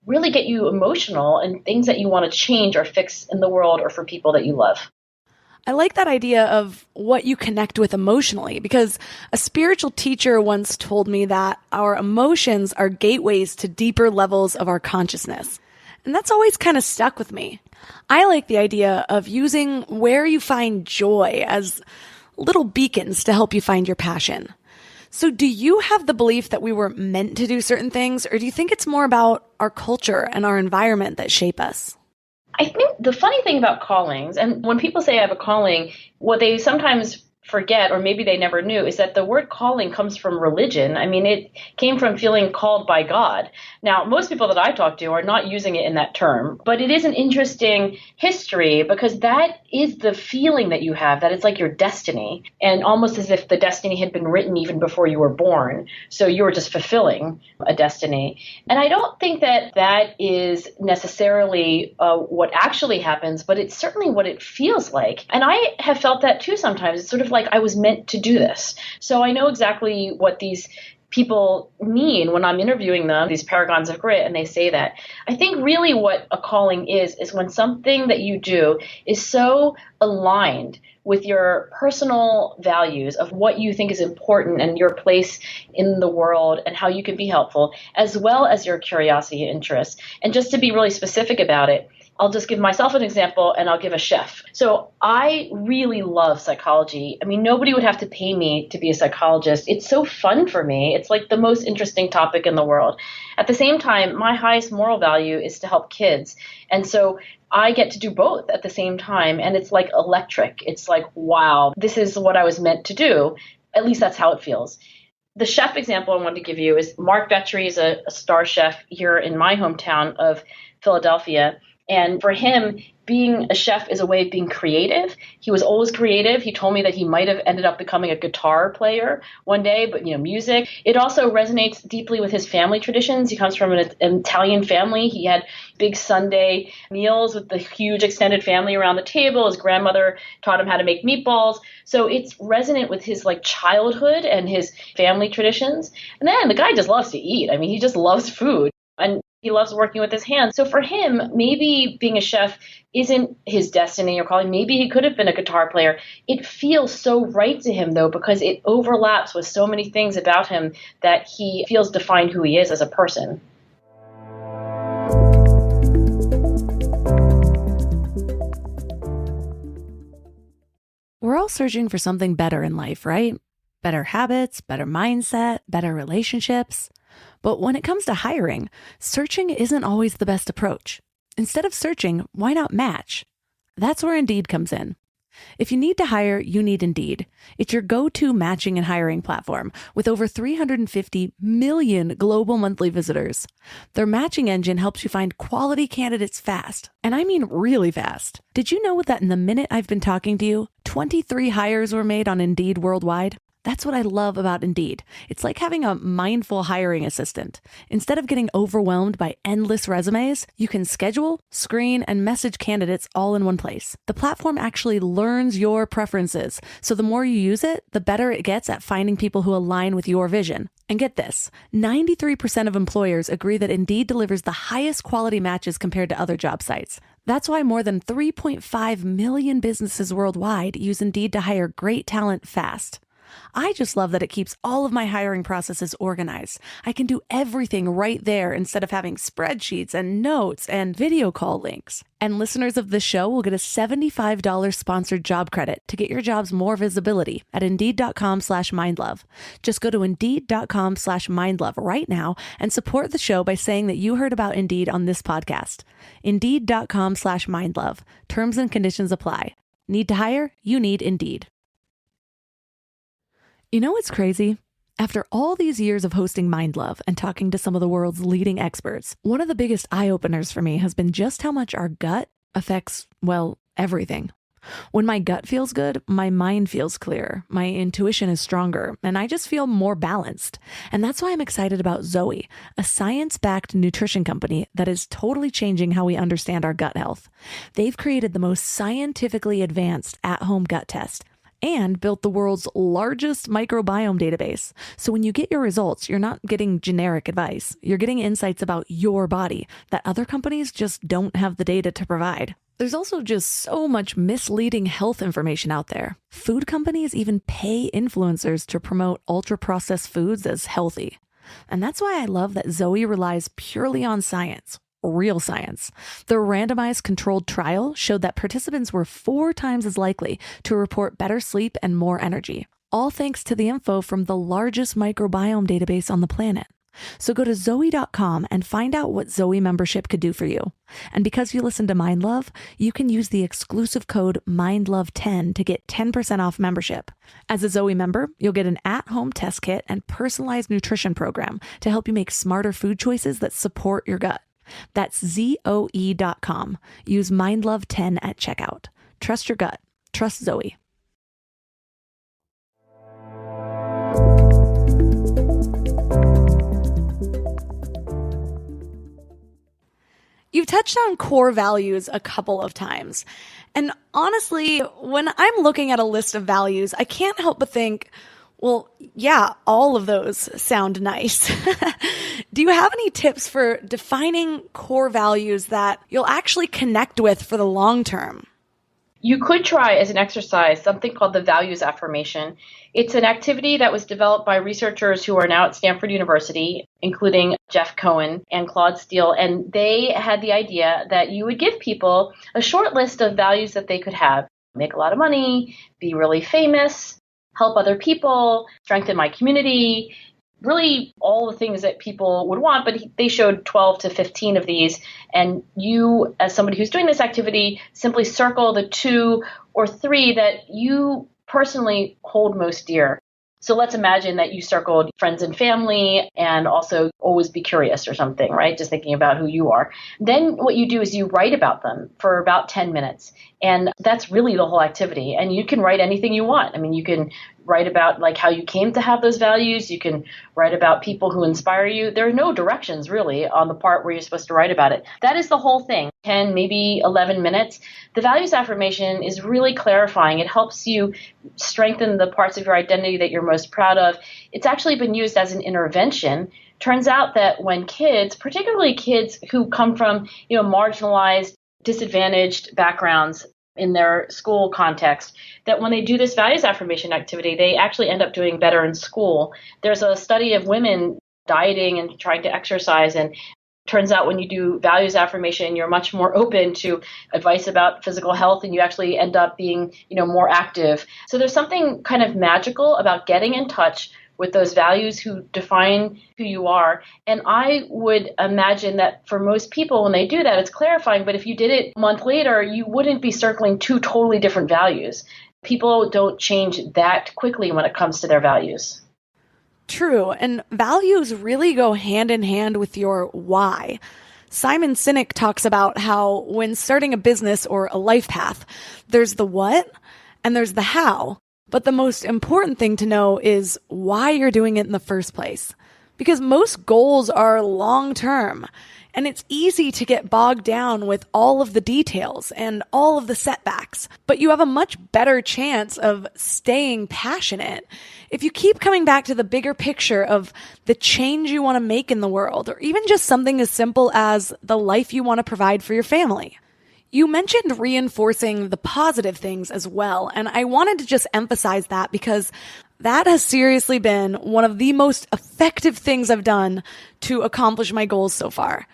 really get you emotional and things that you want to change or fix in the world or for people that you love. I like that idea of what you connect with emotionally, because a spiritual teacher once told me that our emotions are gateways to deeper levels of our consciousness. And that's always kind of stuck with me. I like the idea of using where you find joy as little beacons to help you find your passion. So do you have the belief that we were meant to do certain things, or do you think it's more about our culture and our environment that shape us? I think the funny thing about callings, and when people say I have a calling, what they sometimes forget, or maybe they never knew, is that the word calling comes from religion. It came from feeling called by God. Now, most people that I talk to are not using it in that term, but it is an interesting history because that is the feeling that you have, that it's like your destiny, and almost as if the destiny had been written even before you were born. So you were just fulfilling a destiny. And I don't think that that is necessarily what actually happens, but it's certainly what it feels like. And I have felt that too sometimes. It's sort of like I was meant to do this. So I know exactly what these people mean when I'm interviewing them, these paragons of grit, and they say that. I think really what a calling is when something that you do is so aligned with your personal values of what you think is important and your place in the world and how you can be helpful, as well as your curiosity and interests. And just to be really specific about it, I'll just give myself an example, and I'll give a chef. So I really love psychology. Nobody would have to pay me to be a psychologist. It's so fun for me. It's like the most interesting topic in the world. At the same time, my highest moral value is to help kids. And so I get to do both at the same time. And it's like electric. It's like, wow, this is what I was meant to do. At least that's how it feels. The chef example I wanted to give you is Mark Vetri is a star chef here in my hometown of Philadelphia. And for him, being a chef is a way of being creative. He was always creative. He told me that he might have ended up becoming a guitar player one day, but music. It also resonates deeply with his family traditions. He comes from an Italian family. He had big Sunday meals with the huge extended family around the table. His grandmother taught him how to make meatballs. So it's resonant with his childhood and his family traditions. And then the guy just loves to eat. He just loves food. And he loves working with his hands. So for him, maybe being a chef isn't his destiny or calling. Maybe he could have been a guitar player. It feels so right to him, though, because it overlaps with so many things about him that he feels defined who he is as a person. We're all searching for something better in life, right? Better habits, better mindset, better relationships. But when it comes to hiring, searching isn't always the best approach. Instead of searching, why not match? That's where Indeed comes in. If you need to hire, you need Indeed. It's your go-to matching and hiring platform with over 350 million global monthly visitors. Their matching engine helps you find quality candidates fast. And I mean really fast. Did you know that in the minute I've been talking to you, 23 hires were made on Indeed worldwide? That's what I love about Indeed. It's like having a mindful hiring assistant. Instead of getting overwhelmed by endless resumes, you can schedule, screen, and message candidates all in one place. The platform actually learns your preferences, so the more you use it, the better it gets at finding people who align with your vision. And get this, 93% of employers agree that Indeed delivers the highest quality matches compared to other job sites. That's why more than 3.5 million businesses worldwide use Indeed to hire great talent fast. I just love that it keeps all of my hiring processes organized. I can do everything right there instead of having spreadsheets and notes and video call links. And listeners of the show will get a $75 sponsored job credit to get your jobs more visibility at Indeed.com/mindlove. Just go to Indeed.com/mindlove right now and support the show by saying that you heard about Indeed on this podcast. Indeed.com/mindlove. Terms and conditions apply. Need to hire? You need Indeed. You know what's crazy? After all these years of hosting Mind Love and talking to some of the world's leading experts, one of the biggest eye-openers for me has been just how much our gut affects, well, everything. When my gut feels good, my mind feels clear, my intuition is stronger, and I just feel more balanced. And that's why I'm excited about Zoe, a science-backed nutrition company that is totally changing how we understand our gut health. They've created the most scientifically advanced at-home gut test and built the world's largest microbiome database. So when you get your results, you're not getting generic advice. You're getting insights about your body that other companies just don't have the data to provide. There's also just so much misleading health information out there. Food companies even pay influencers to promote ultra-processed foods as healthy. And that's why I love that Zoe relies purely on science. Real science. Their randomized controlled trial showed that participants were 4 times as likely to report better sleep and more energy, all thanks to the info from the largest microbiome database on the planet. So go to Zoe.com and find out what Zoe membership could do for you. And because you listen to Mind Love, you can use the exclusive code MINDLOVE10 to get 10% off membership. As a Zoe member, you'll get an at-home test kit and personalized nutrition program to help you make smarter food choices that support your gut. That's Zoe.com. Use MindLove10 at checkout. Trust your gut. Trust Zoe. You've touched on core values a couple of times. And honestly, when I'm looking at a list of values, I can't help but think, well, yeah, all of those sound nice. Do you have any tips for defining core values that you'll actually connect with for the long term? You could try as an exercise something called the values affirmation. It's an activity that was developed by researchers who are now at Stanford University, including Jeff Cohen and Claude Steele. And they had the idea that you would give people a short list of values that they could have. Make a lot of money, be really famous, help other people, strengthen my community, really all the things that people would want, but they showed 12 to 15 of these. And you, as somebody who's doing this activity, simply circle the 2 or 3 that you personally hold most dear. So let's imagine that you circled friends and family and also always be curious or something, right? Just thinking about who you are. Then what you do is you write about them for about 10 minutes. And that's really the whole activity. And you can write anything you want. I mean, you can write about like how you came to have those values. You can write about people who inspire you. There are no directions really on the part where you're supposed to write about it. That is the whole thing. 10, maybe 11 minutes. The values affirmation is really clarifying. It helps you strengthen the parts of your identity that you're most proud of. It's actually been used as an intervention. Turns out that when kids, particularly kids who come from, marginalized, disadvantaged backgrounds in their school context, that when they do this values affirmation activity, they actually end up doing better in school. There's a study of women dieting and trying to exercise, and turns out when you do values affirmation, you're much more open to advice about physical health, and you actually end up being, more active. So there's something kind of magical about getting in touch with those values who define who you are. And I would imagine that for most people, when they do that, it's clarifying. But if you did it a month later, you wouldn't be circling two totally different values. People don't change that quickly when it comes to their values. True. And values really go hand in hand with your why. Simon Sinek talks about how when starting a business or a life path, there's the what and there's the how. But the most important thing to know is why you're doing it in the first place. Because most goals are long-term, and it's easy to get bogged down with all of the details and all of the setbacks. But you have a much better chance of staying passionate if you keep coming back to the bigger picture of the change you want to make in the world, or even just something as simple as the life you want to provide for your family. You mentioned reinforcing the positive things as well, and I wanted to just emphasize that because that has seriously been one of the most effective things I've done to accomplish my goals so far.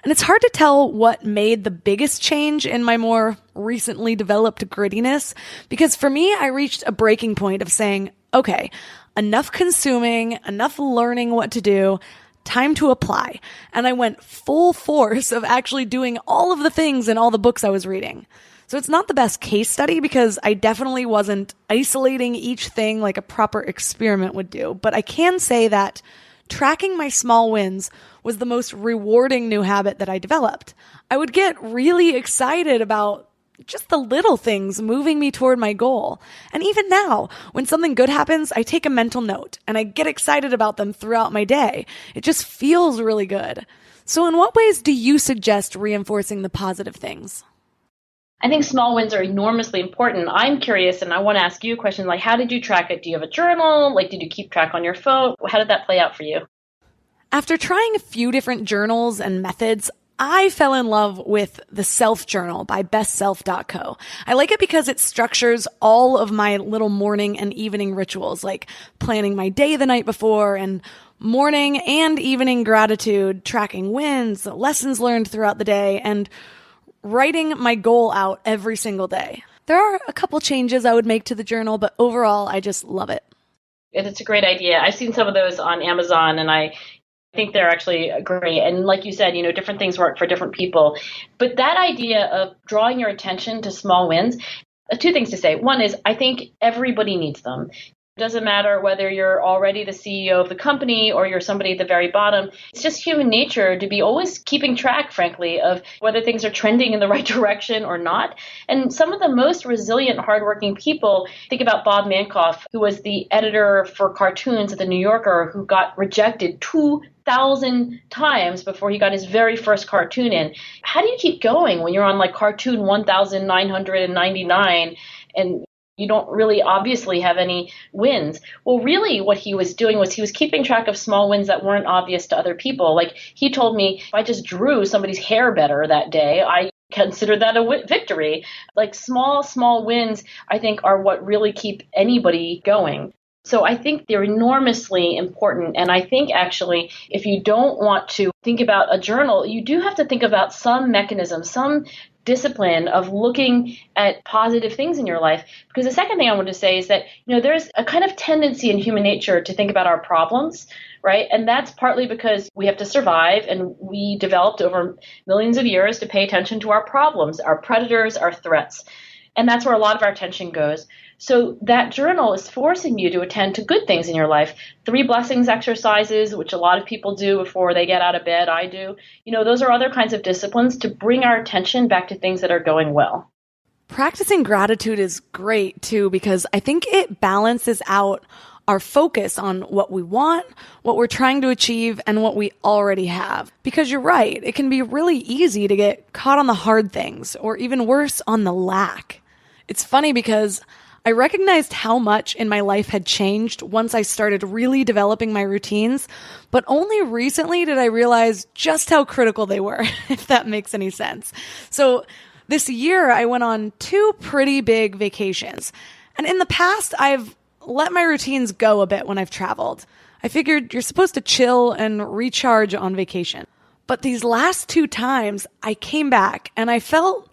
And it's hard to tell what made the biggest change in my more recently developed grittiness, because for me, I reached a breaking point of saying, okay, enough consuming, enough learning what to do, time to apply. And I went full force of actually doing all of the things in all the books I was reading. So it's not the best case study because I definitely wasn't isolating each thing like a proper experiment would do. But I can say that tracking my small wins was the most rewarding new habit that I developed. I would get really excited about just the little things moving me toward my goal. And even now, when something good happens, I take a mental note and I get excited about them throughout my day. It just feels really good. So in what ways do you suggest reinforcing the positive things? I think small wins are enormously important. I'm curious, and I want to ask you a question, like, how did you track it? Do you have a journal? Like, did you keep track on your phone? How did that play out for you? After trying a few different journals and methods, I fell in love with the Self Journal by bestself.co. I like it because it structures all of my little morning and evening rituals, like planning my day the night before and morning and evening gratitude, tracking wins, lessons learned throughout the day, and writing my goal out every single day. There are a couple changes I would make to the journal, but overall, I just love it. It's a great idea. I've seen some of those on Amazon, and I think they're actually great. And like you said, different things work for different people. But that idea of drawing your attention to small wins, two things to say. One is I think everybody needs them. It doesn't matter whether you're already the CEO of the company or you're somebody at the very bottom. It's just human nature to be always keeping track, frankly, of whether things are trending in the right direction or not. And some of the most resilient, hardworking people, think about Bob Mankoff, who was the editor for cartoons at the New Yorker, who got rejected 2,000 times before he got his very first cartoon in. How do you keep going when you're on like cartoon 1,999 and you don't really obviously have any wins? Well, really what he was doing was he was keeping track of small wins that weren't obvious to other people. Like he told me, if I just drew somebody's hair better that day, I consider that a victory. Like small wins, I think, are what really keep anybody going. So I think they're enormously important. And I think actually, if you don't want to think about a journal, you do have to think about some mechanism, some discipline of looking at positive things in your life. Because the second thing I want to say is that, there's a kind of tendency in human nature to think about our problems, right? And that's partly because we have to survive, and we developed over millions of years to pay attention to our problems, our predators, our threats. And that's where a lot of our attention goes. So that journal is forcing you to attend to good things in your life. 3 blessings exercises, which a lot of people do before they get out of bed. I do. Those are other kinds of disciplines to bring our attention back to things that are going well. Practicing gratitude is great too, because I think it balances out our focus on what we want, what we're trying to achieve, and what we already have. Because you're right, it can be really easy to get caught on the hard things, or even worse, on the lack. It's funny because I recognized how much in my life had changed once I started really developing my routines, but only recently did I realize just how critical they were, if that makes any sense. So this year I went on 2 pretty big vacations. And in the past, I've let my routines go a bit when I've traveled. I figured you're supposed to chill and recharge on vacation. But these last 2 times, I came back and I felt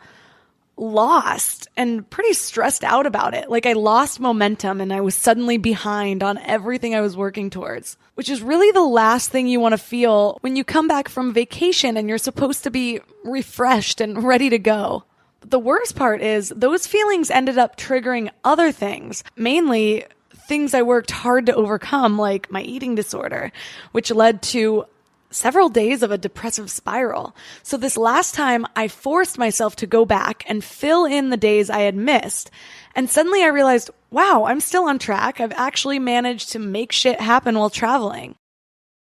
lost and pretty stressed out about it. Like I lost momentum and I was suddenly behind on everything I was working towards, which is really the last thing you want to feel when you come back from vacation and you're supposed to be refreshed and ready to go. But the worst part is those feelings ended up triggering other things, mainly things I worked hard to overcome, like my eating disorder, which led to several days of a depressive spiral. So this last time I forced myself to go back and fill in the days I had missed. And suddenly I realized, wow, I'm still on track. I've actually managed to make shit happen while traveling.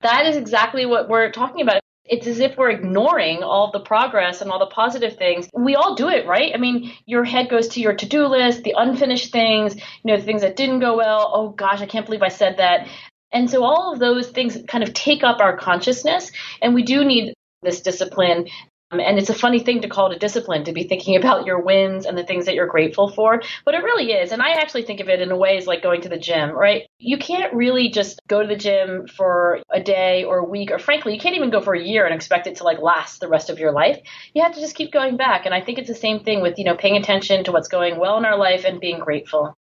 That is exactly what we're talking about. It's as if we're ignoring all the progress and all the positive things. We all do it, right? I mean, your head goes to your to-do list, the unfinished things, the things that didn't go well. Oh gosh, I can't believe I said that. And so all of those things kind of take up our consciousness, and we do need this discipline. And it's a funny thing to call it a discipline, to be thinking about your wins and the things that you're grateful for. But it really is. And I actually think of it in a way as like going to the gym, right? You can't really just go to the gym for a day or a week, or frankly, you can't even go for a year and expect it to like last the rest of your life. You have to just keep going back. And I think it's the same thing with, paying attention to what's going well in our life and being grateful.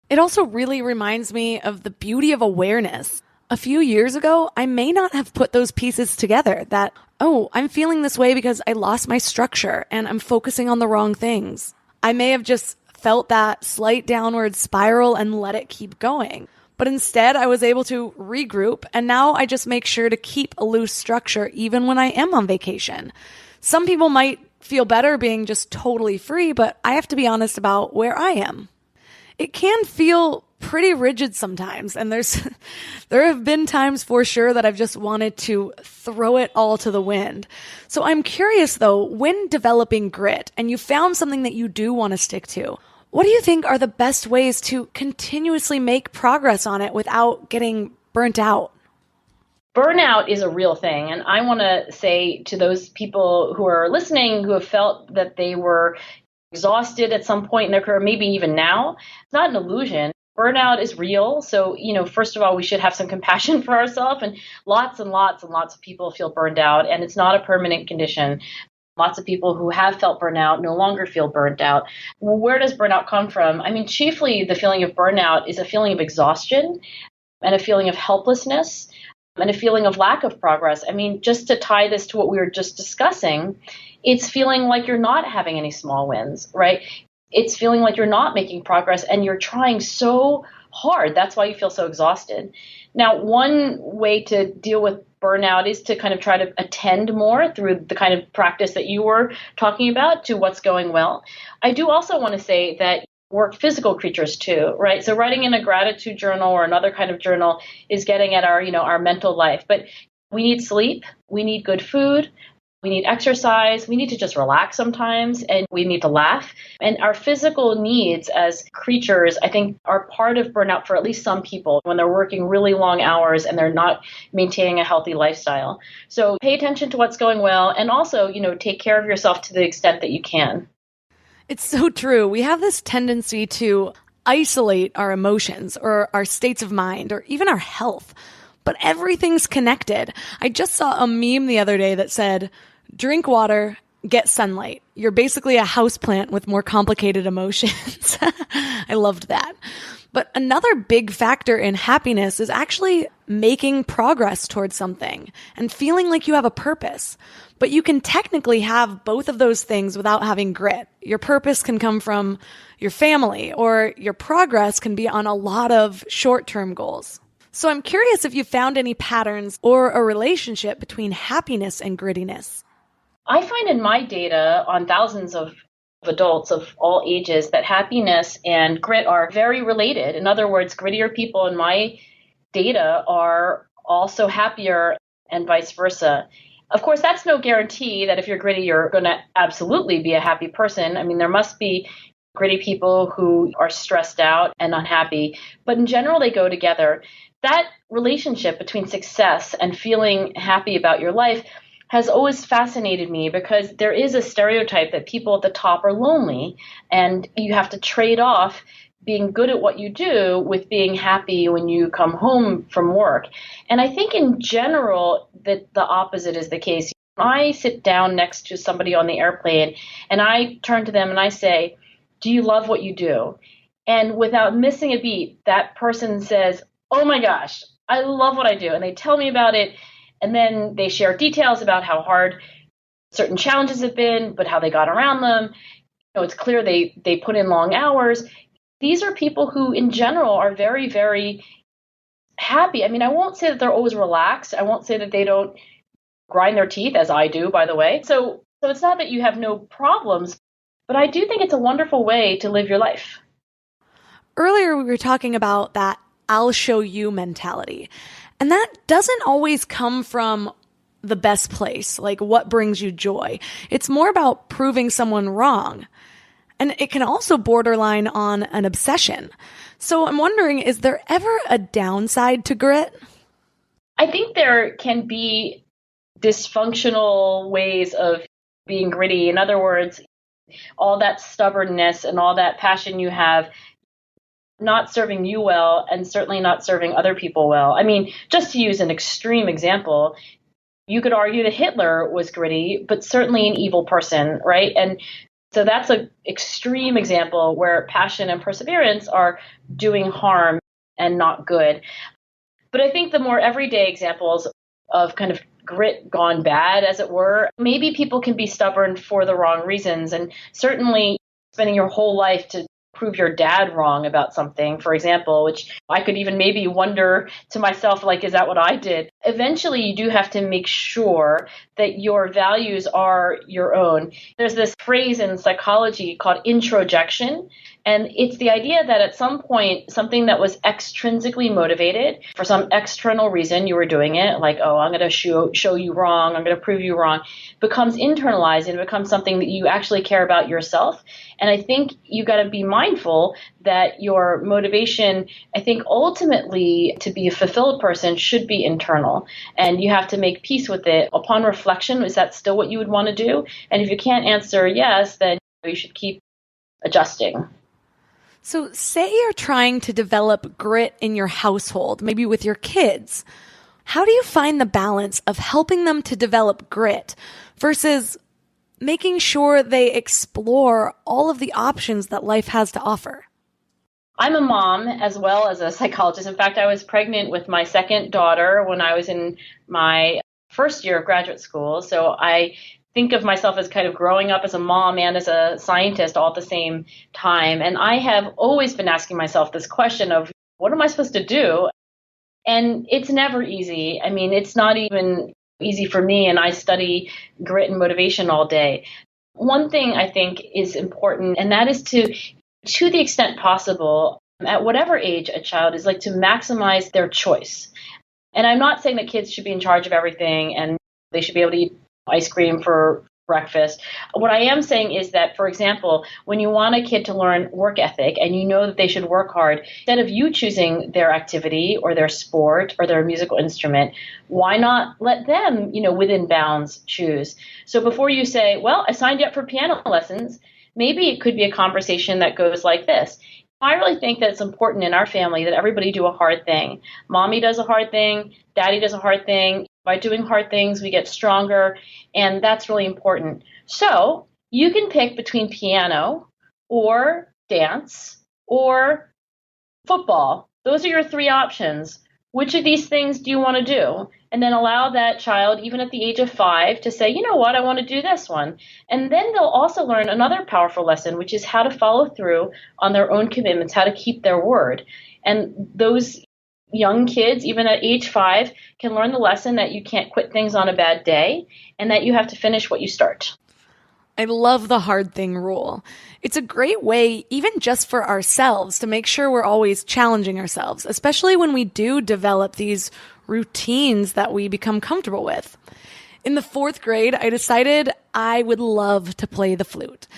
It also really reminds me of the beauty of awareness. A few years ago, I may not have put those pieces together that, oh, I'm feeling this way because I lost my structure and I'm focusing on the wrong things. I may have just felt that slight downward spiral and let it keep going. But instead, I was able to regroup, and now I just make sure to keep a loose structure even when I am on vacation. Some people might feel better being just totally free, but I have to be honest about where I am. It can feel pretty rigid sometimes, and there have been times for sure that I've just wanted to throw it all to the wind. So I'm curious though, when developing grit and you found something that you do want to stick to, what do you think are the best ways to continuously make progress on it without getting burnt out? Burnout is a real thing. And I want to say to those people who are listening who have felt that they were exhausted at some point in their career, maybe even now, it's not an illusion. Burnout is real. So, first of all, we should have some compassion for ourselves. And lots and lots of people feel burned out, and it's not a permanent condition. Lots of people who have felt burnout no longer feel burnt out. Well, where does burnout come from? I mean, chiefly the feeling of burnout is a feeling of exhaustion and a feeling of helplessness and a feeling of lack of progress. I mean, just to tie this to what we were just discussing, it's feeling like you're not having any small wins, right? It's feeling like you're not making progress and you're trying so hard. That's why you feel so exhausted. Now, one way to deal with burnout is to kind of try to attend more through the kind of practice that you were talking about to what's going well. I do also want to say that we're physical creatures too, right? So writing in a gratitude journal or another kind of journal is getting at our mental life. But we need sleep, we need good food, we need exercise, we need to just relax sometimes, and we need to laugh. And our physical needs as creatures, I think, are part of burnout for at least some people when they're working really long hours and they're not maintaining a healthy lifestyle. So pay attention to what's going well, and also, take care of yourself to the extent that you can. It's so true. We have this tendency to isolate our emotions or our states of mind or even our health. But everything's connected. I just saw a meme the other day that said, drink water, get sunlight. You're basically a houseplant with more complicated emotions. I loved that. But another big factor in happiness is actually making progress towards something and feeling like you have a purpose. But you can technically have both of those things without having grit. Your purpose can come from your family, or your progress can be on a lot of short-term goals. So I'm curious if you found any patterns or a relationship between happiness and grittiness. I find in my data on thousands of adults of all ages that happiness and grit are very related. In other words, grittier people in my data are also happier and vice versa. Of course, that's no guarantee that if you're gritty, you're going to absolutely be a happy person. I mean, there must be gritty people who are stressed out and unhappy, but in general, they go together. That relationship between success and feeling happy about your life has always fascinated me, because there is a stereotype that people at the top are lonely, and you have to trade off being good at what you do with being happy when you come home from work. And I think in general that the opposite is the case. I sit down next to somebody on the airplane and I turn to them and I say, do you love what you do? And without missing a beat, that person says, oh my gosh, I love what I do. And they tell me about it. And then they share details about how hard certain challenges have been, but how they got around them. It's clear they put in long hours. These are people who in general are very, very happy. I mean, I won't say that they're always relaxed. I won't say that they don't grind their teeth, as I do, by the way. So it's not that you have no problems, but I do think it's a wonderful way to live your life. Earlier, we were talking about that I'll show you mentality. And that doesn't always come from the best place, like what brings you joy. It's more about proving someone wrong. And it can also borderline on an obsession. So I'm wondering, is there ever a downside to grit? I think there can be dysfunctional ways of being gritty. In other words, all that stubbornness and all that passion you have not serving you well and certainly not serving other people well. I mean, just to use an extreme example, you could argue that Hitler was gritty, but certainly an evil person, right? And so that's an extreme example where passion and perseverance are doing harm and not good. But I think the more everyday examples of kind of grit gone bad, as it were, maybe people can be stubborn for the wrong reasons. And certainly spending your whole life to prove your dad wrong about something, for example, which I could even maybe wonder to myself, like, is that what I did? Eventually, you do have to make sure that your values are your own. There's this phrase in psychology called introjection, and it's the idea that at some point, something that was extrinsically motivated for some external reason, you were doing it, like, oh, I'm going to show you wrong, I'm going to prove you wrong, becomes internalized and becomes something that you actually care about yourself. And I think you got to be mindful that your motivation, I think ultimately to be a fulfilled person should be internal. And you have to make peace with it. Upon reflection, is that still what you would want to do? And if you can't answer yes, then you should keep adjusting. So say you're trying to develop grit in your household, maybe with your kids. How do you find the balance of helping them to develop grit versus making sure they explore all of the options that life has to offer? I'm a mom as well as a psychologist. In fact, I was pregnant with my second daughter when I was in my first year of graduate school. So I think of myself as kind of growing up as a mom and as a scientist all at the same time. And I have always been asking myself this question of, what am I supposed to do? And it's never easy. I mean, it's not even easy for me, and I study grit and motivation all day. One thing I think is important, and that is to the extent possible, at whatever age a child is, like to maximize their choice. And I'm not saying that kids should be in charge of everything and they should be able to eat ice cream for breakfast. What I am saying is that, for example, when you want a kid to learn work ethic and you know that they should work hard, instead of you choosing their activity or their sport or their musical instrument, why not let them, within bounds choose? So before you say, well, I signed you up for piano lessons, maybe it could be a conversation that goes like this. I really think that it's important in our family that everybody do a hard thing. Mommy does a hard thing. Daddy does a hard thing. By doing hard things, we get stronger, and that's really important. So you can pick between piano or dance or football. Those are your three options. Which of these things do you want to do? And then allow that child, even at the age of 5, to say, you know what, I want to do this one. And then they'll also learn another powerful lesson, which is how to follow through on their own commitments, how to keep their word. And those young kids, even at age 5, can learn the lesson that you can't quit things on a bad day and that you have to finish what you start. I love the hard thing rule. It's a great way, even just for ourselves, to make sure we're always challenging ourselves, especially when we do develop these routines that we become comfortable with. In the 4th grade, I decided I would love to play the flute.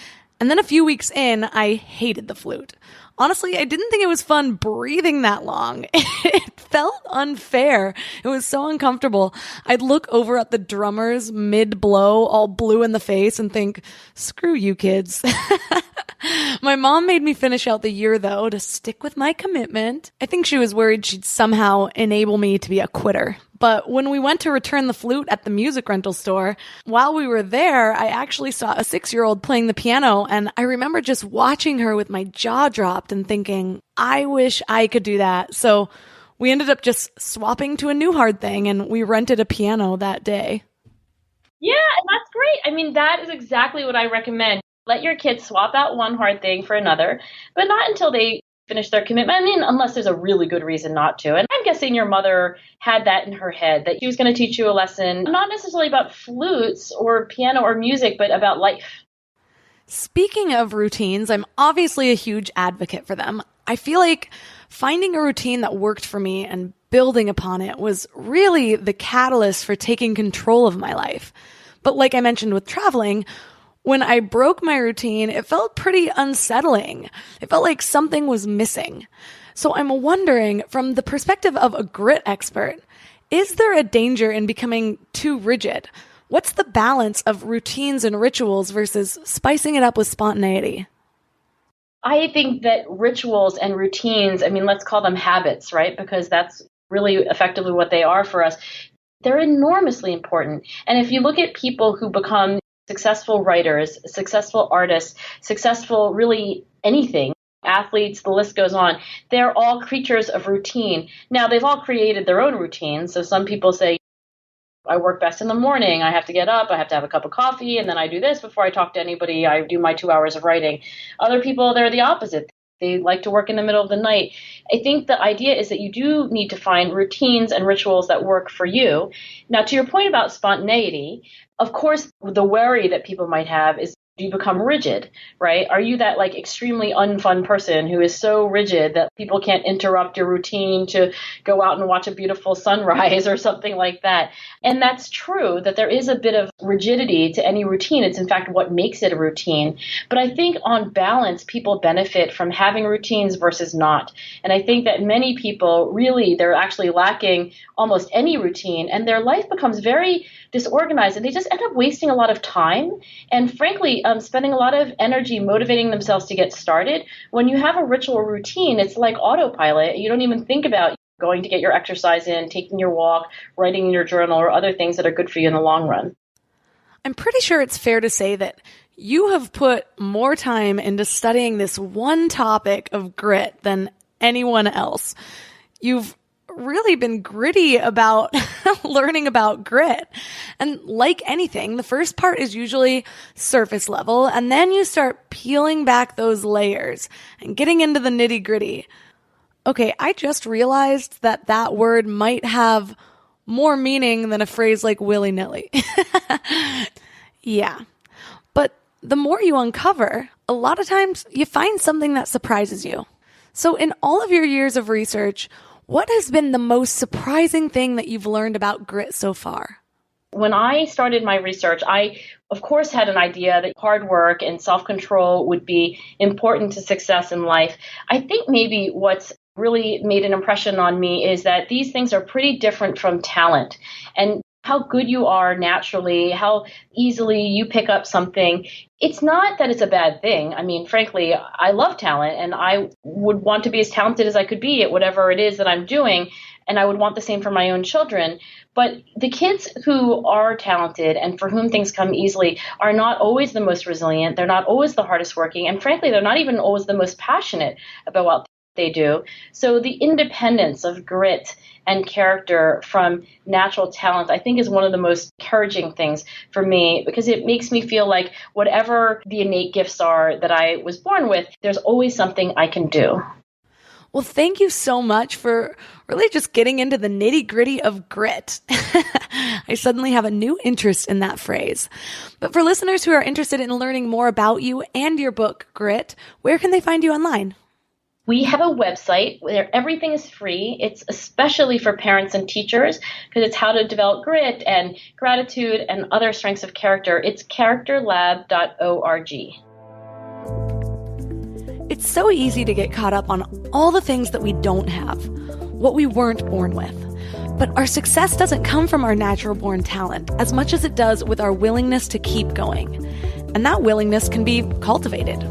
And then a few weeks in, I hated the flute. Honestly, I didn't think it was fun breathing that long. It felt unfair. It was so uncomfortable. I'd look over at the drummers mid-blow, all blue in the face, and think, screw you kids. My mom made me finish out the year, though, to stick with my commitment. I think she was worried she'd somehow enable me to be a quitter. But when we went to return the flute at the music rental store, while we were there, I actually saw a 6-year-old playing the piano, and I remember just watching her with my jaw dropped and thinking, I wish I could do that. So we ended up just swapping to a new hard thing, and we rented a piano that day. Yeah, and that's great. I mean, that is exactly what I recommend. Let your kids swap out one hard thing for another, but not until they finish their commitment. I mean, unless there's a really good reason not to. And I'm guessing your mother had that in her head, that she was going to teach you a lesson, not necessarily about flutes or piano or music, but about life. Speaking of routines, I'm obviously a huge advocate for them. I feel like finding a routine that worked for me and building upon it was really the catalyst for taking control of my life. But like I mentioned with traveling, when I broke my routine, it felt pretty unsettling. It felt like something was missing. So I'm wondering, from the perspective of a grit expert, is there a danger in becoming too rigid? What's the balance of routines and rituals versus spicing it up with spontaneity? I think that rituals and routines, I mean, let's call them habits, right? Because that's really effectively what they are for us. They're enormously important. And if you look at people who become successful writers, successful artists, successful really anything, athletes, the list goes on, they're all creatures of routine. Now, they've all created their own routines. So some people say, I work best in the morning. I have to get up. I have to have a cup of coffee. And then I do this before I talk to anybody. I do my 2 hours of writing. Other people, they're the opposite. They like to work in the middle of the night. I think the idea is that you do need to find routines and rituals that work for you. Now, to your point about spontaneity, of course, the worry that people might have is, do you become rigid, right? Are you that like extremely unfun person who is so rigid that people can't interrupt your routine to go out and watch a beautiful sunrise or something like that? And that's true that there is a bit of rigidity to any routine. It's in fact what makes it a routine. But I think on balance, people benefit from having routines versus not. And I think that many people really, they're actually lacking almost any routine and their life becomes very disorganized and they just end up wasting a lot of time and frankly, spending a lot of energy motivating themselves to get started. When you have a ritual routine, it's like autopilot. You don't even think about going to get your exercise in, taking your walk, writing in your journal, or other things that are good for you in the long run. I'm pretty sure it's fair to say that you have put more time into studying this one topic of grit than anyone else. You've really been gritty about learning about grit. And like anything, the first part is usually surface level, and then you start peeling back those layers and getting into the nitty gritty. Okay, I just realized that word might have more meaning than a phrase like willy-nilly. Yeah. But the more you uncover, a lot of times you find something that surprises you. So in all of your years of research, what has been the most surprising thing that you've learned about grit so far? When I started my research, I, of course, had an idea that hard work and self-control would be important to success in life. I think maybe what's really made an impression on me is that these things are pretty different from talent. And how good you are naturally, how easily you pick up something. It's not that it's a bad thing. I mean, frankly, I love talent and I would want to be as talented as I could be at whatever it is that I'm doing. And I would want the same for my own children. But the kids who are talented and for whom things come easily are not always the most resilient. They're not always the hardest working. And frankly, they're not even always the most passionate about what they do. So the independence of grit and character from natural talent, I think, is one of the most encouraging things for me because it makes me feel like whatever the innate gifts are that I was born with, there's always something I can do. Well, thank you so much for really just getting into the nitty-gritty of grit. I suddenly have a new interest in that phrase. But for listeners who are interested in learning more about you and your book, Grit, where can they find you online? We have a website where everything is free. It's especially for parents and teachers because it's how to develop grit and gratitude and other strengths of character. It's characterlab.org. It's so easy to get caught up on all the things that we don't have, what we weren't born with. But our success doesn't come from our natural-born talent as much as it does with our willingness to keep going. And that willingness can be cultivated.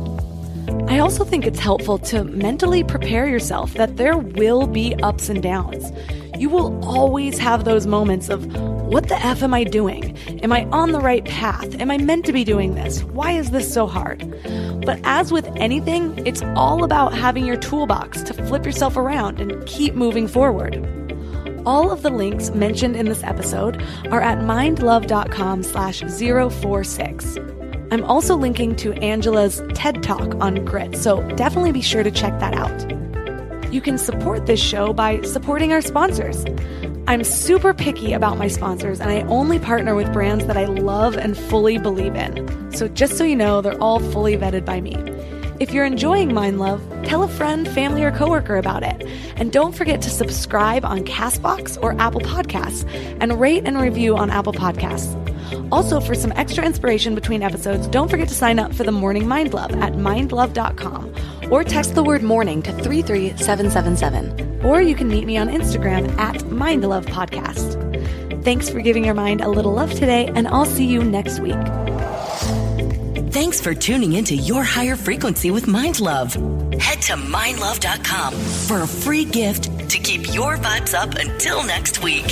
I also think it's helpful to mentally prepare yourself that there will be ups and downs. You will always have those moments of, what the F am I doing? Am I on the right path? Am I meant to be doing this? Why is this so hard? But as with anything, it's all about having your toolbox to flip yourself around and keep moving forward. All of the links mentioned in this episode are at mindlove.com/046. I'm also linking to Angela's TED Talk on grit, so definitely be sure to check that out. You can support this show by supporting our sponsors. I'm super picky about my sponsors, and I only partner with brands that I love and fully believe in. So just so you know, they're all fully vetted by me. If you're enjoying Mind Love, tell a friend, family, or coworker about it. And don't forget to subscribe on CastBox or Apple Podcasts, and rate and review on Apple Podcasts. Also, for some extra inspiration between episodes, don't forget to sign up for the Morning Mind Love at mindlove.com, or text the word morning to 33777. Or you can meet me on Instagram at mindlovepodcast. Thanks for giving your mind a little love today, and I'll see you next week. Thanks for tuning into Your Higher Frequency with Mind Love. Head to mindlove.com for a free gift to keep your vibes up until next week.